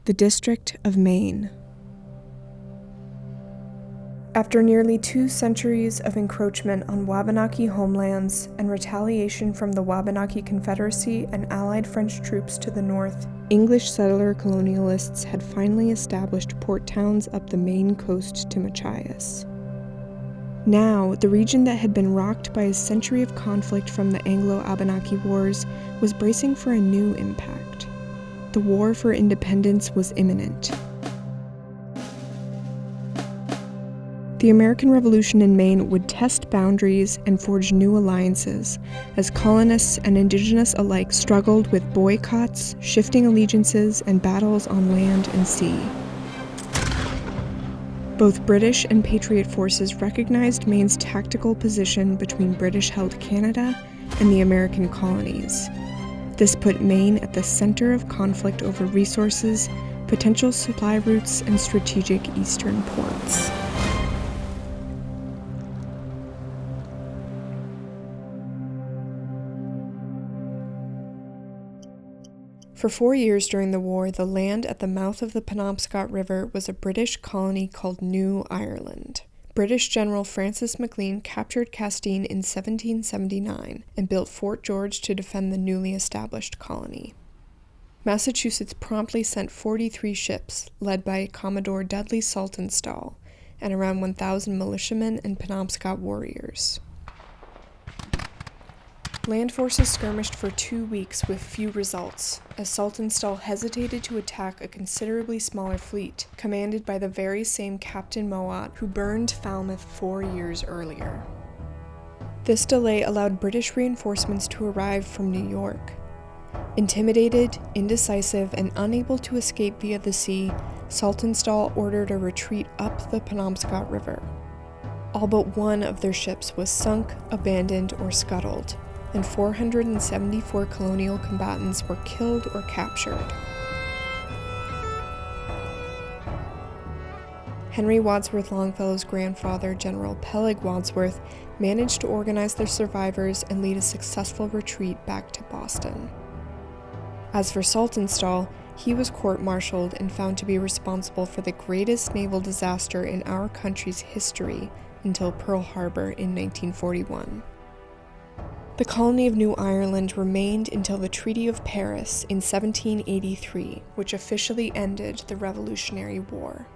the District of Maine. After nearly 2 centuries of encroachment on Wabanaki homelands and retaliation from the Wabanaki Confederacy and Allied French troops to the north, English settler colonialists had finally established port towns up the Maine coast to Machias. Now, the region that had been rocked by a century of conflict from the Anglo-Abenaki Wars was bracing for a new impact. The war for independence was imminent. The American Revolution in Maine would test boundaries and forge new alliances, as colonists and indigenous alike struggled with boycotts, shifting allegiances, and battles on land and sea. Both British and Patriot forces recognized Maine's tactical position between British-held Canada and the American colonies. This put Maine at the center of conflict over resources, potential supply routes, and strategic eastern ports. For 4 years during the war, the land at the mouth of the Penobscot River was a British colony called New Ireland. British General Francis Maclean captured Castine in 1779 and built Fort George to defend the newly established colony. Massachusetts promptly sent 43 ships, led by Commodore Dudley Saltonstall, and around 1,000 militiamen and Penobscot warriors. Land forces skirmished for 2 weeks with few results, as Saltonstall hesitated to attack a considerably smaller fleet, commanded by the very same Captain Mowat who burned Falmouth 4 years earlier. This delay allowed British reinforcements to arrive from New York. Intimidated, indecisive, and unable to escape via the sea, Saltonstall ordered a retreat up the Penobscot River. All but one of their ships was sunk, abandoned, or scuttled, and 474 colonial combatants were killed or captured. Henry Wadsworth Longfellow's grandfather, General Peleg Wadsworth, managed to organize their survivors and lead a successful retreat back to Boston. As for Saltonstall, he was court-martialed and found to be responsible for the greatest naval disaster in our country's history until Pearl Harbor in 1941. The colony of New Ireland remained until the Treaty of Paris in 1783, which officially ended the Revolutionary War.